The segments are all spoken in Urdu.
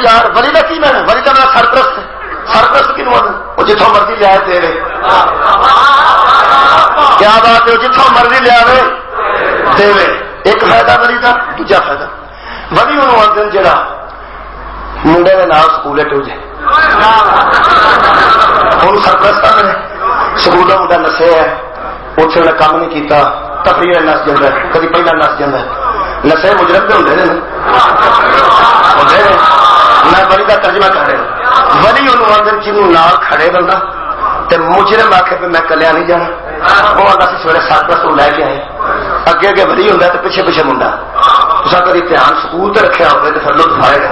یار ولی کا کی میں ولی کا میرا سرپرست ہے. سرپرست کنوں وہ جتوں مرضی لیا دے رہے. کیا بات ہے, جتوں مرضی لیا دے. ایک فائدہ ولی کا, دوجا فائدہ ولی انہوں آدھے جڑا منڈے کے نام سکول ٹو جائے ان سرپرست نے سکول کا منڈا نسے ہے, اتنے انہیں کام نہیں کیتا, تفریح نس جاتا ہے, کبھی پہلا نس جاتا ہے. نسے مجرم تو ہوتے ہیں, میں ولی کا ترجمہ کر رہا. ولی انہوں آدھے جنہوں نال کھڑے بندہ تے مجرم آخر پہ میں کلیا نہیں جانا. وہ آتا سی سویرے سرپرست لے کے آئے, اگے اگے ولی ہوتا ہے تو پیچھے پیچھے منڈا. تصا کبھی دھیان سکول سے رکھا ہوگا تو پھر لطف آئے گا.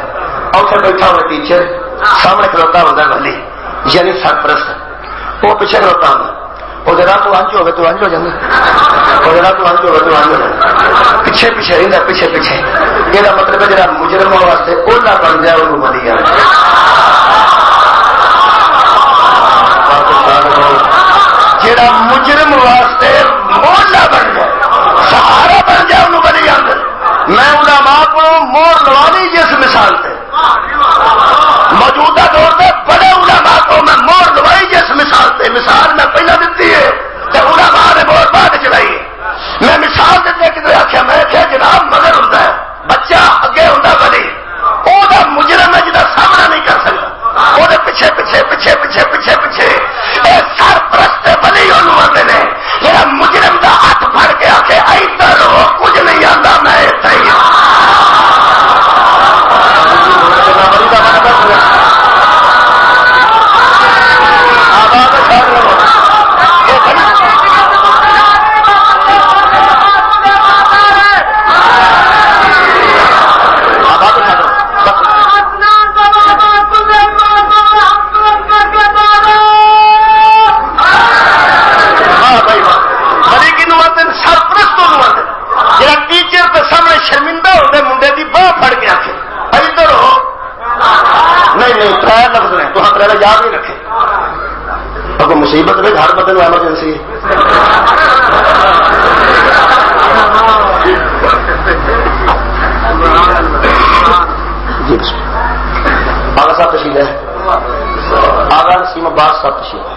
اتنے بیٹھا ہوا ٹیچر, سامنے کھلوتا ہوتا ولی یعنی سرپرست, وہ پیچھے کھلوتا ہوتا. وہ ذرا تو انج ہوگا تو انج ہو جائے, وہ ذرا تو انج ہوگا تو انج ہو جائے, پیچھے پیچھے رہتا پیچھے پیچھے. یہ مطلب ہے جہاں مجرم واسطے اولا بن جائے وہ ولی ہے. جہاں مجرم واسطے اولا بن جائے, سہارا بن جائے انہوں ولی آدھے. میں علماء کو مور لوانی جس مثال سے موجودہ دور میں بڑے علماء کو میں مور لوائی جس مثال سے. مثال میں پہلے دیتی ہے تو علماء نے مور بعد چلائی ہے. میں مثال دیتے کسی آخیا میں کیا جناب مگر ہوں بچہ اگے ہوں ولی, وہ مجرم ہے جہاں سامنا نہیں کر سکتا, وہ پیچھے پیچھے پیچھے پیچھے پیچھے پیچھے. سرپرست ولی آتے ہیں جہاں مجرم کا ہاتھ پھڑ کے آ کے ادھر ہو کچھ نہیں آتا میں اتنا ہی ہوں. شرمندہ ہوتے منڈے کی باہ پھڑ کے آخے ادھر ہو. نہیں نہیں تر لفظ نے تو تر یاد نہیں رکھے. اگر مصیبت میں ہر بندے کو ایمرجنسی ہے. جی آگا صاحب تشریف ہے, آگا نسیم عباس صاحب تشریف ہے.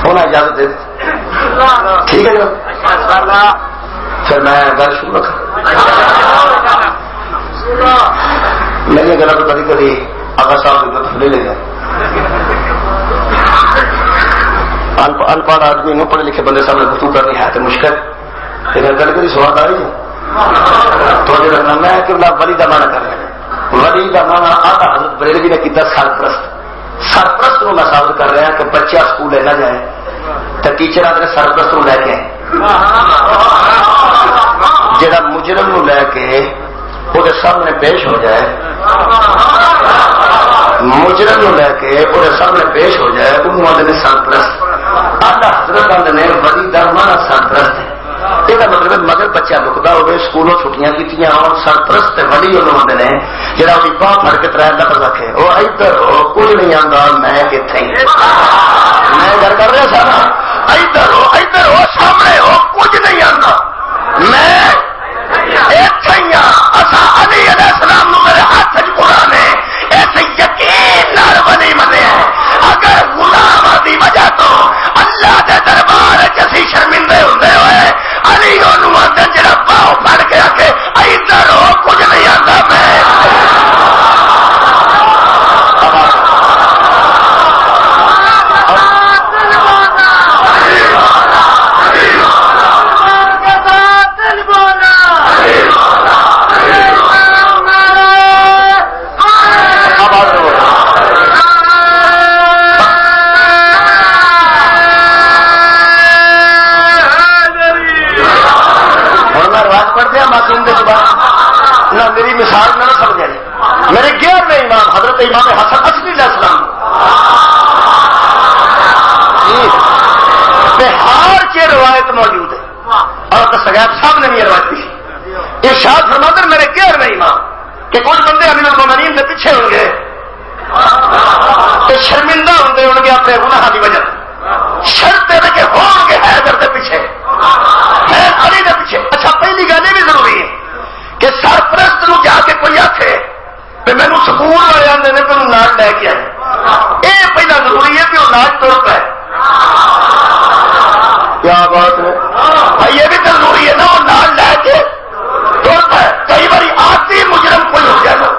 ہونا اجازت دے ٹھیک ہے جو پھر میں گل شروع رکھا. میری گلا تو کبھی کبھی آقا صاحب کی لطف لے لے گا. ان پڑھ آدمی نو پڑھے لکھے بندے سامنے گفتگو کرنی ہے تو مشکل, لیکن کبھی کبھی سواد آ رہی ہے تو رکھنا. میں کہ ولی کا مانا کر رہا, ولی کا مانا آقا حضرت بریلوی نے کیا سرپرست. سرپرست کو میں ثابت کر رہا کہ بچہ سکول نہ جائے تو ٹیچر آدھے سرپرست لے کے جڑا مجرم نو لے کے وہ سامنے پیش ہو جائے, مجرم نو لے کے وہ سامنے پیش ہو جائے, انہوں آدھے سرپرست. آدھا حضرت آدھے نے ولی دا مانا سرپرست ہے. یہ مطلب مگر بچہ لکتا ہوئے سکولوں چھٹیاں کی اور سرپرست ولی انہوں آدھے نے جہاں وہ باہ پھڑ کے تر لفظ رکھے وہ ادھر ہو کچھ نہیں آتا میں کتنے میں گھر کر رہا سارا ادھر ہو سامنے ہو کچھ نہیں آتا میں اتنے ہی ہاں. علی علیہ السلام نو میرے ہاتھ قرآن ہے ایسے یقین نال ولی منے اگر غلام دی وجہ تو اللہ کے دربار جسی شرمندے ہوندے ہوئے علی انہوں آتے جڑا باؤ پھڑ کے آ کے ادھر ہو کچھ نہیں آتا میں میری مثال میں نہ سمجھ آئی. میرے 11ویں امام حضرت امام حسن عصری علیہ السلام بہار کی روایت موجود ہے اور سگیب صاحب نے بھی یہ روایت کی. ارشاد فرماتے میرے 11ویں امام کہ کچھ بندے امیر المومنین کے پیچھے ہوں گے تو شرمندہ ہوں گے اپنے گناہ کی وجہ شرط کہ ہون گے حیدر کے پیچھے علی کے پیچھے. اچھا پہلی گل یہ بھی ضروری ہے کہ سرپرست نو جا کے کوئی آخے کہ مینو سکول والے آتے ہیں تمہیں نال لے کے آئے, یہ پہلا ضروری ہے کہ وہ نال تر پائے. کیا بات ہے بھائی, یہ بھی تو ضروری ہے نا وہ نال لے کے تر پائے. کئی بار آتی مجرم کوئی ہو جائے نا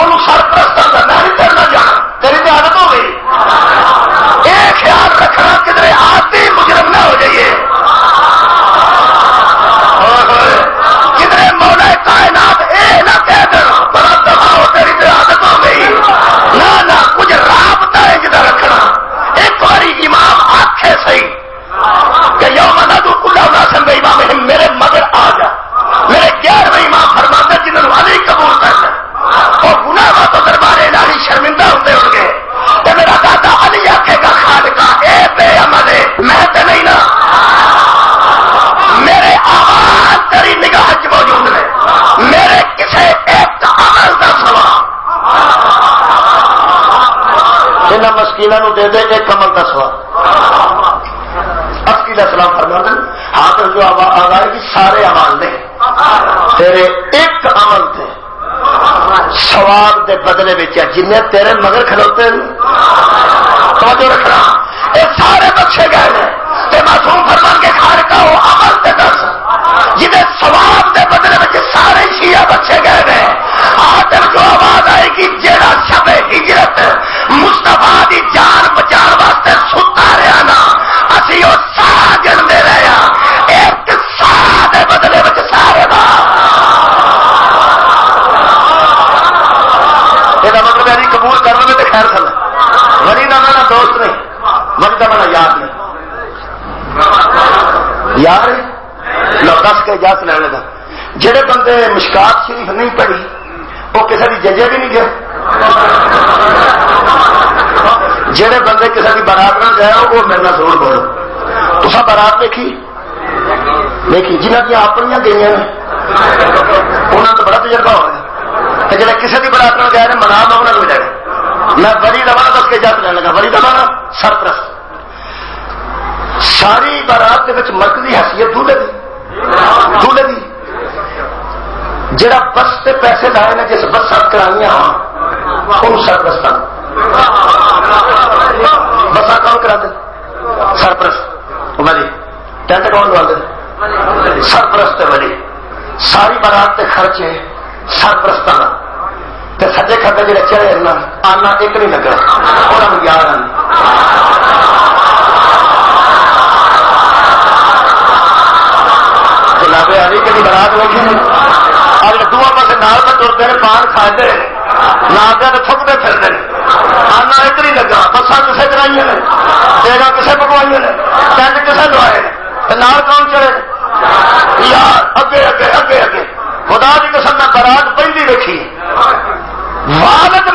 انہوں سرپرست کا میں نہیں کرنا جانا, تیری تو عادت ہو گئی. یہ خیال رکھنا کدھر آتی مجرم نہ ہو جائیے, کدھر مولا کائنات اے نہ کہہ دینا بڑا دبا ہو تیری تو عادت ہو گئی. نہ کچھ رابطہ ہے جدھر رکھنا. ایک باری امام آنکھے صحیح کہ یوم ندعو کل اناس بامامہم, میرے مگر آ جا. میرے 11ویں امام فرماتے جنہوں علی قبول کرنا اور گناہ تو دربار الہی شرمندہ ہوتے ہوں گے. کہ میرا دادا علی آکھے گا خالقہ اے بے عمل میں تو نہیں نا, میرے آواز تیری نگاہ چ موجود ہے, میرے کسے ایک عمل کا سواب انہاں مسکیناں نو دے دے ایک عمل کا سواب. علیہ السلام فرماتے ہیں حاضر جو آگاہ کی سارے عمل نے تیرے ایک عمل تھے ثواب دے بدلے بچے جن تیرے مگر کھلوتے ہیں توجہ رکھنا یہ سارے بخشے گئے ہیں. تے معصوم فرمان کے خالقہ وہ عمل تے دس جنہیں ثواب دے بدلے بچے سارے شیعہ بخشے گئے ہیں. آدم جو آواز آئے گی جیڑا شب ہجرت مصطفیٰ دی جان بچان واسطے ستا رہا نا اسی وہ سا جلدے رہا ایک سا دے بدلے بچے سارے یہ مطلب ہے قبول کر لیں تو خیر کر لیں. ولی کا میرا دوست نہیں, ولی کا میرا یار نہیں. یار لو دس کے اجازت لینے کا جہے بندے مشکات شریف نہیں پڑھی وہ کسی کی ججے بھی نہیں گئے. جہے بندے کسی کی بارات نہ گئے وہ میرے نہ ضرور بولو. تصا بارات دیکھی جنہ دیا اپنی گئی انہوں تو بڑا تجربہ ہو گیا. جہاں کسی کی برات نہ گئے منا میں انہوں نے جائے. میں ولی روانا دس کے اجازت لینے لگا. ولی روانا سرپرست ساری بارات کے مرکزی حیثیت دولے دی جڑا بس سے پیسے لائے نا جس بس سات کرانیاں ان سرپرست بسا کون کرا دے سرپرست ولی ٹینٹ کون لوا دے سرپرست ولی. ساری بارات کے خرچے سرپرست سجے کھڑے جڑے چڑھے آنا ایک نہیں لگنا انہوں نے یاد آنا. جنابے علی کی برات لگی اگر دو پاس نال میں ترتے ہیں پان کھاتے نہ آگے تو تھکتے پھرتے ہیں آنا ایک نہیں لگا. بساں کسے کرائی نے ڈیرا کسے پکوائی نے ٹینٹ کسے لوائے نال کون چڑھے یار اگے اگے اگے اگے. خدا کی قسم میں برات پہلی دیکھی والد